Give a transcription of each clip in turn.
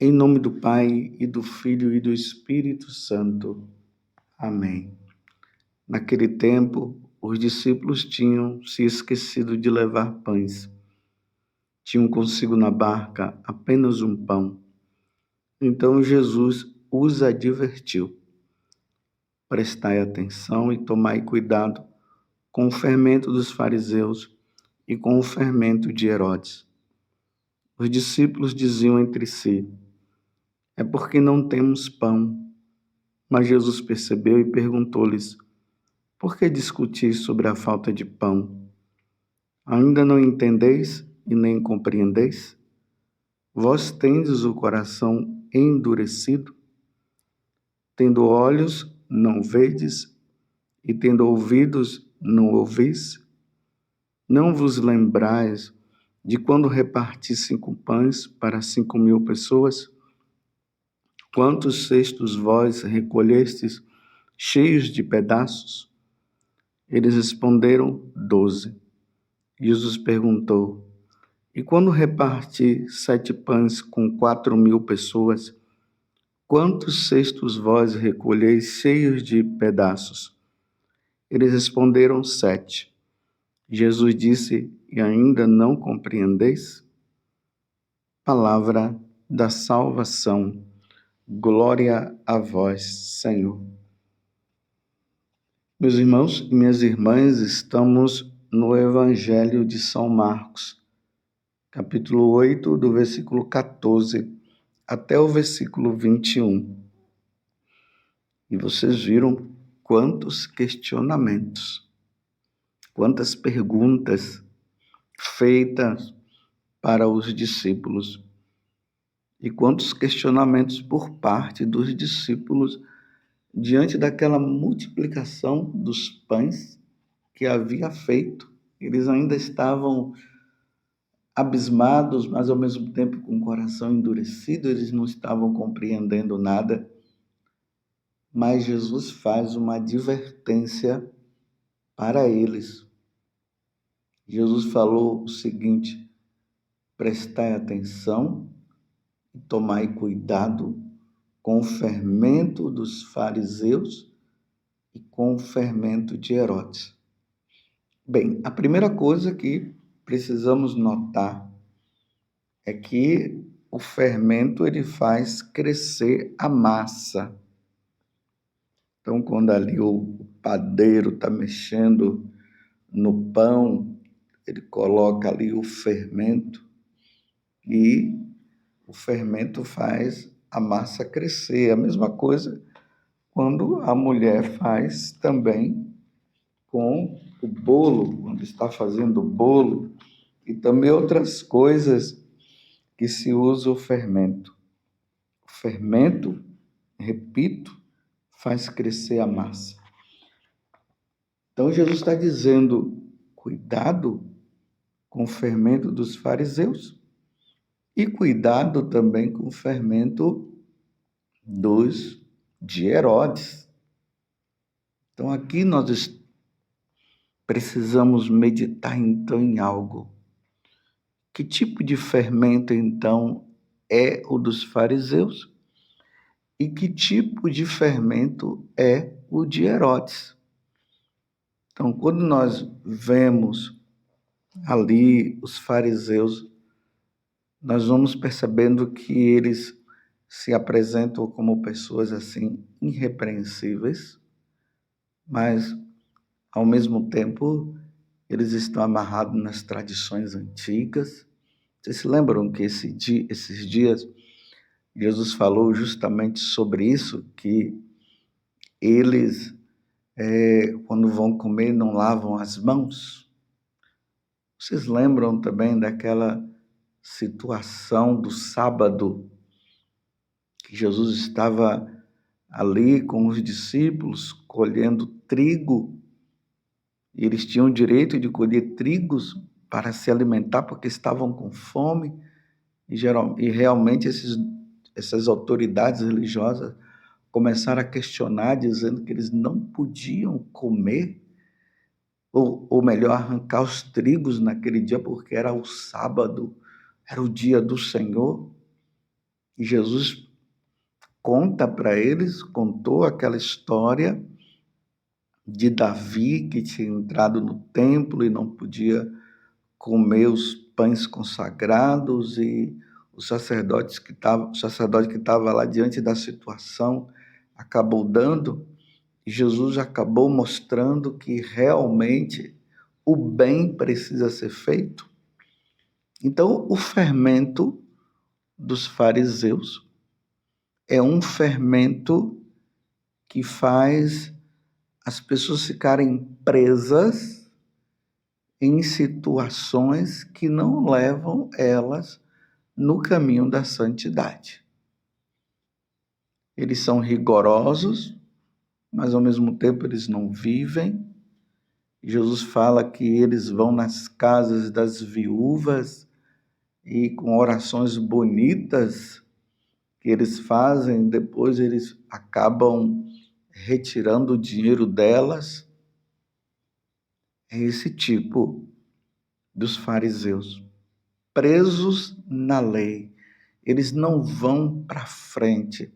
Em nome do Pai, e do Filho, e do Espírito Santo. Amém. Naquele tempo, os discípulos tinham se esquecido de levar pães. Tinham consigo na barca apenas um pão. Então Jesus os advertiu: prestai atenção e tomai cuidado com o fermento dos fariseus e com o fermento de Herodes. Os discípulos diziam entre si: é porque não temos pão. Mas Jesus percebeu e perguntou-lhes: por que discutis sobre a falta de pão? Ainda não entendeis e nem compreendeis? Vós tendes o coração endurecido? Tendo olhos, não vedes, e tendo ouvidos, não ouvis? Não vos lembrais de quando reparti 5 pães para 5.000 pessoas? Quantos cestos vós recolhestes cheios de pedaços? Eles responderam: 12. Jesus perguntou: e quando reparti 7 pães com 4.000 pessoas, quantos cestos vós recolheis cheios de pedaços? Eles responderam: 7. Jesus disse: e ainda não compreendeis? Palavra da salvação. Glória a vós, Senhor. Meus irmãos e minhas irmãs, estamos no Evangelho de São Marcos, capítulo 8, do versículo 14 até o versículo 21. E vocês viram quantos questionamentos, quantas perguntas feitas para os discípulos e quantos questionamentos por parte dos discípulos diante daquela multiplicação dos pães que havia feito. Eles ainda estavam abismados, mas ao mesmo tempo com o coração endurecido, eles não estavam compreendendo nada. Mas Jesus faz uma advertência para eles. Jesus falou o seguinte: prestai atenção e tomai cuidado com o fermento dos fariseus e com o fermento de Herodes. Bem, a primeira coisa que precisamos notar é que o fermento ele faz crescer a massa. Então, quando ali o padeiro está mexendo no pão, ele coloca ali o fermento e o fermento faz a massa crescer. A mesma coisa quando a mulher faz também com o bolo, quando está fazendo o bolo, e também outras coisas que se usa o fermento. O fermento, repito, faz crescer a massa. Então Jesus está dizendo: cuidado com o fermento dos fariseus e cuidado também com o fermento de Herodes. Então aqui nós precisamos meditar então em algo. Que tipo de fermento então é o dos fariseus? E que tipo de fermento é o de Herodes? Então, quando nós vemos ali os fariseus, nós vamos percebendo que eles se apresentam como pessoas assim irrepreensíveis, mas ao mesmo tempo eles estão amarrados nas tradições antigas. Vocês se lembram que esses dias Jesus falou justamente sobre isso, que eles, quando vão comer, não lavam as mãos? Vocês lembram também daquela situação do sábado, que Jesus estava ali com os discípulos colhendo trigo, e eles tinham o direito de colher trigos para se alimentar porque estavam com fome, e realmente essas autoridades religiosas começaram a questionar, dizendo que eles não podiam comer, ou melhor, arrancar os trigos naquele dia, porque era o sábado, era o dia do Senhor. E Jesus conta para eles, contou aquela história de Davi, que tinha entrado no templo e não podia comer os pães consagrados, e o sacerdote que estava lá diante da situação acabou dando, e Jesus acabou mostrando que realmente o bem precisa ser feito. Então, o fermento dos fariseus é um fermento que faz as pessoas ficarem presas em situações que não levam elas no caminho da santidade. Eles são rigorosos, mas ao mesmo tempo eles não vivem. Jesus fala que eles vão nas casas das viúvas e com orações bonitas que eles fazem, depois eles acabam retirando o dinheiro delas. É esse tipo dos fariseus, presos na lei. Eles não vão para frente,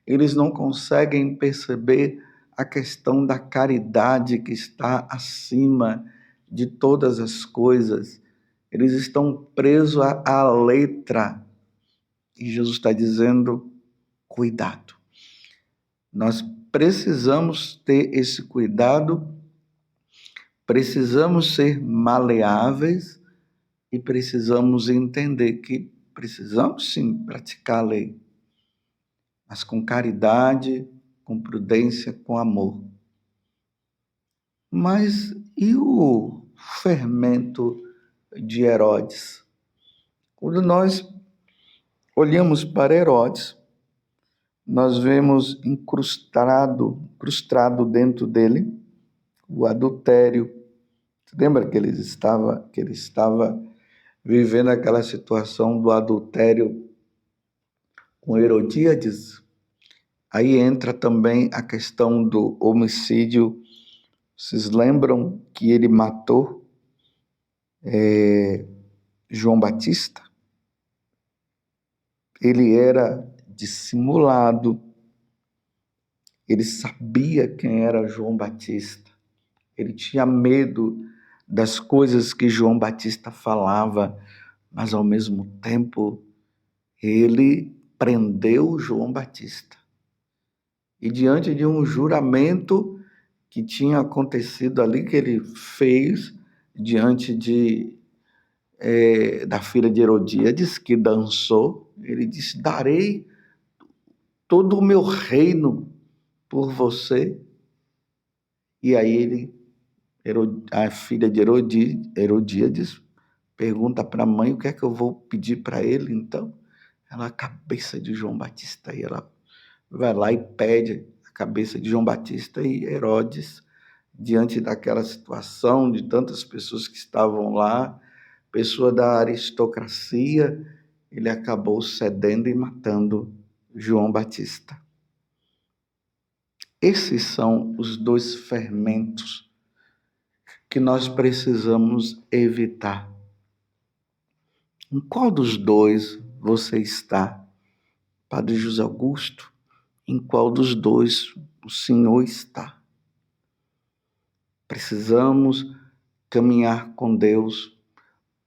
eles não conseguem perceber a questão da caridade que está acima de todas as coisas. Eles estão presos à letra. E Jesus está dizendo, cuidado. Nós precisamos ter esse cuidado, precisamos ser maleáveis e precisamos entender que precisamos sim praticar a lei, mas com caridade, com prudência, com amor. Mas e o fermento de Herodes? Quando nós olhamos para Herodes, nós vemos incrustado dentro dele o adultério. Você lembra que ele estava vivendo aquela situação do adultério com Herodíades? Aí entra também a questão do homicídio. Vocês lembram que ele matou João Batista? Ele era dissimulado. Ele sabia quem era João Batista. Ele tinha medo das coisas que João Batista falava, mas ao mesmo tempo ele prendeu João Batista. E diante de um juramento que tinha acontecido ali, que ele fez diante da filha de Herodíades, que dançou, ele disse, darei todo o meu reino por você. E aí a filha de Herodíades pergunta para a mãe, o que é que eu vou pedir para ele, então? Ela, a cabeça de João Batista. E ela vai lá e pede a cabeça de João Batista, e Herodes, diante daquela situação de tantas pessoas que estavam lá, pessoa da aristocracia, ele acabou cedendo e matando João Batista. Esses são os dois fermentos que nós precisamos evitar. Em qual dos dois você está? Padre José Augusto, em qual dos dois o Senhor está? Precisamos caminhar com Deus,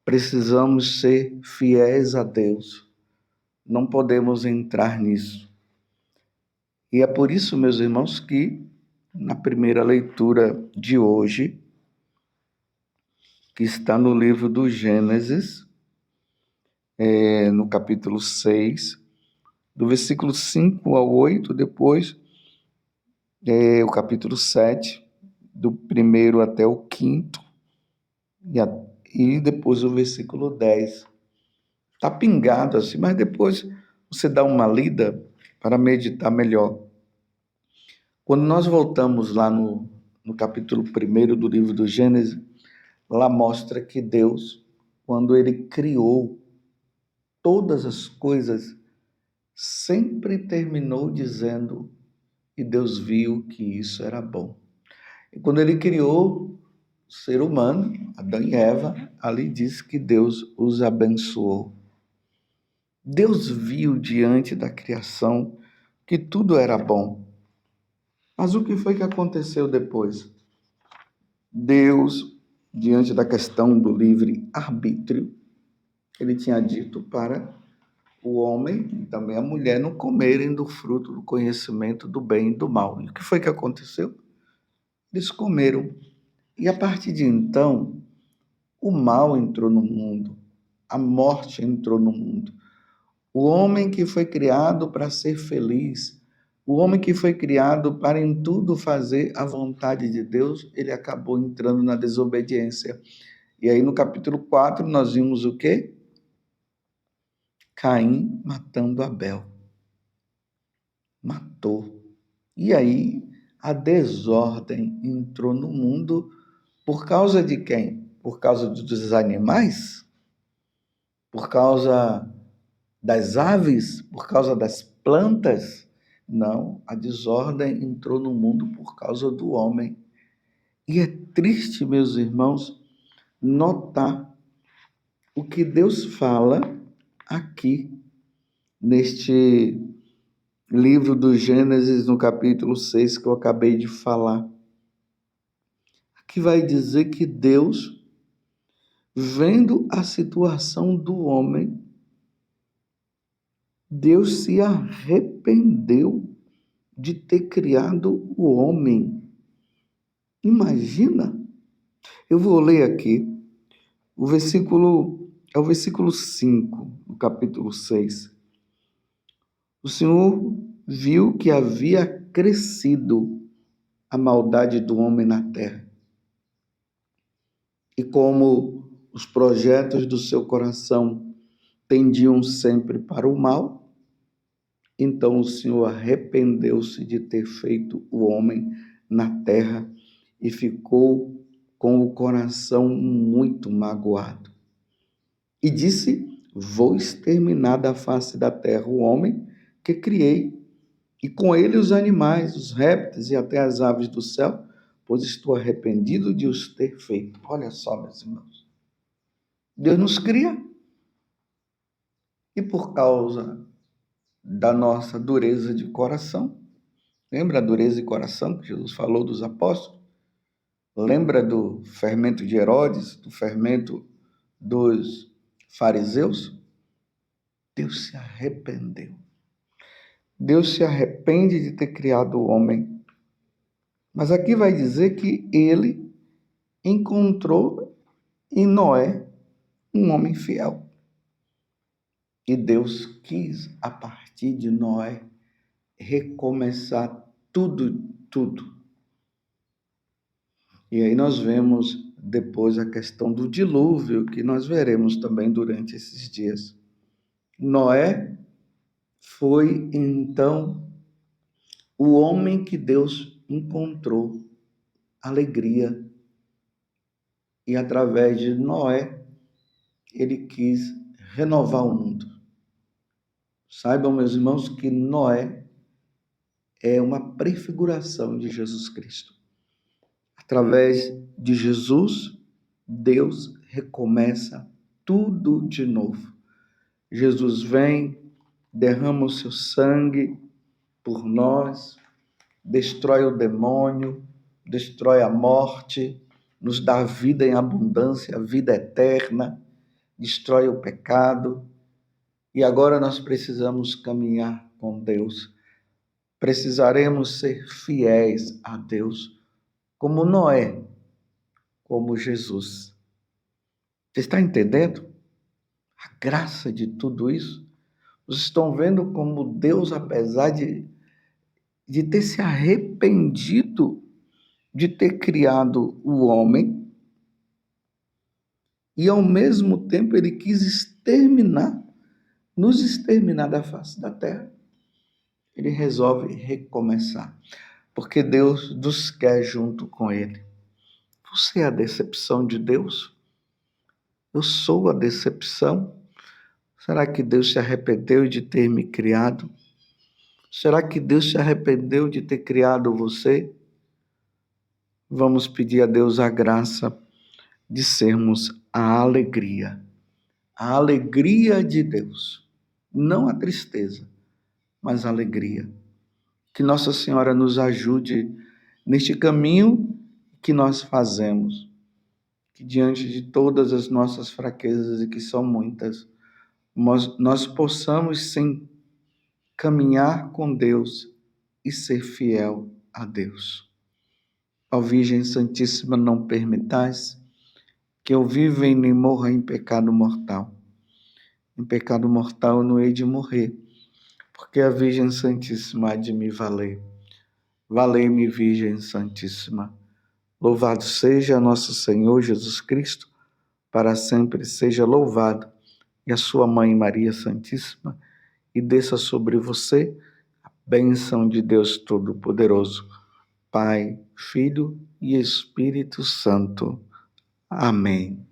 precisamos ser fiéis a Deus. Não podemos entrar nisso. E é por isso, meus irmãos, que na primeira leitura de hoje, que está no livro do Gênesis, no capítulo 6, do versículo 5 ao 8, depois o capítulo 7, do 1º até o 5º, e depois o versículo 10. Está pingado assim, mas depois você dá uma lida para meditar melhor. Quando nós voltamos lá no capítulo 1º do livro do Gênesis, lá mostra que Deus, quando ele criou todas as coisas, sempre terminou dizendo, e Deus viu que isso era bom. E quando ele criou o ser humano, Adão e Eva, ali diz que Deus os abençoou. Deus viu diante da criação que tudo era bom. Mas o que foi que aconteceu depois? Deus, diante da questão do livre-arbítrio, ele tinha dito para o homem e também a mulher não comerem do fruto do conhecimento do bem e do mal. E o que foi que aconteceu? Eles comeram. E a partir de então, o mal entrou no mundo, a morte entrou no mundo. O homem que foi criado para ser feliz, o homem que foi criado para em tudo fazer a vontade de Deus, ele acabou entrando na desobediência. E aí no capítulo 4 nós vimos o quê? Caim matando Abel. Matou. E aí a desordem entrou no mundo por causa de quem? Por causa dos animais? Por causa das aves? Por causa das plantas? Não, a desordem entrou no mundo por causa do homem. E é triste, meus irmãos, notar o que Deus fala aqui neste livro do Gênesis, no capítulo 6, que eu acabei de falar. Aqui vai dizer que Deus, vendo a situação do homem, Deus se arrependeu de ter criado o homem. Imagina! Eu vou ler aqui o versículo 5, do capítulo 6. O Senhor viu que havia crescido a maldade do homem na terra. E como os projetos do seu coração tendiam sempre para o mal, então o Senhor arrependeu-se de ter feito o homem na terra e ficou com o coração muito magoado. E disse: vou exterminar da face da terra o homem que criei, e com ele os animais, os répteis e até as aves do céu, pois estou arrependido de os ter feito. Olha só, meus irmãos. Deus nos cria e por causa da nossa dureza de coração, lembra a dureza de coração que Jesus falou dos apóstolos? Lembra do fermento de Herodes, do fermento dos fariseus? Deus se arrependeu. Deus se arrepende de ter criado o homem. Mas aqui vai dizer que ele encontrou em Noé um homem fiel. E Deus quis, a partir de Noé, recomeçar tudo. E aí nós vemos depois a questão do dilúvio, que nós veremos também durante esses dias. Noé foi, então, o homem que Deus encontrou alegria. E através de Noé, ele quis renovar o mundo. Saibam, meus irmãos, que Noé é uma prefiguração de Jesus Cristo. Através de Jesus, Deus recomeça tudo de novo. Jesus vem, derrama o seu sangue por nós, destrói o demônio, destrói a morte, nos dá vida em abundância, vida eterna, destrói o pecado. E agora nós precisamos caminhar com Deus. Precisaremos ser fiéis a Deus, como Noé, como Jesus. Você está entendendo a graça de tudo isso? Vocês estão vendo como Deus, apesar de ter se arrependido de ter criado o homem, e ao mesmo tempo ele quis nos exterminar da face da terra. Ele resolve recomeçar, porque Deus nos quer junto com ele. Você é a decepção de Deus? Eu sou a decepção? Será que Deus se arrependeu de ter me criado? Será que Deus se arrependeu de ter criado você? Vamos pedir a Deus a graça de sermos a alegria de Deus. não a tristeza, mas a alegria. Que Nossa Senhora nos ajude neste caminho que nós fazemos, que diante de todas as nossas fraquezas, e que são muitas, nós possamos sim caminhar com Deus e ser fiel a Deus. Ó Virgem Santíssima, não permitais que eu viva e nem morra em pecado mortal. Em pecado mortal eu não hei de morrer, porque a Virgem Santíssima há de me valer. Valei-me, Virgem Santíssima. Louvado seja nosso Senhor Jesus Cristo, para sempre seja louvado, e a sua Mãe Maria Santíssima, e desça sobre você a bênção de Deus Todo-Poderoso, Pai, Filho e Espírito Santo. Amém.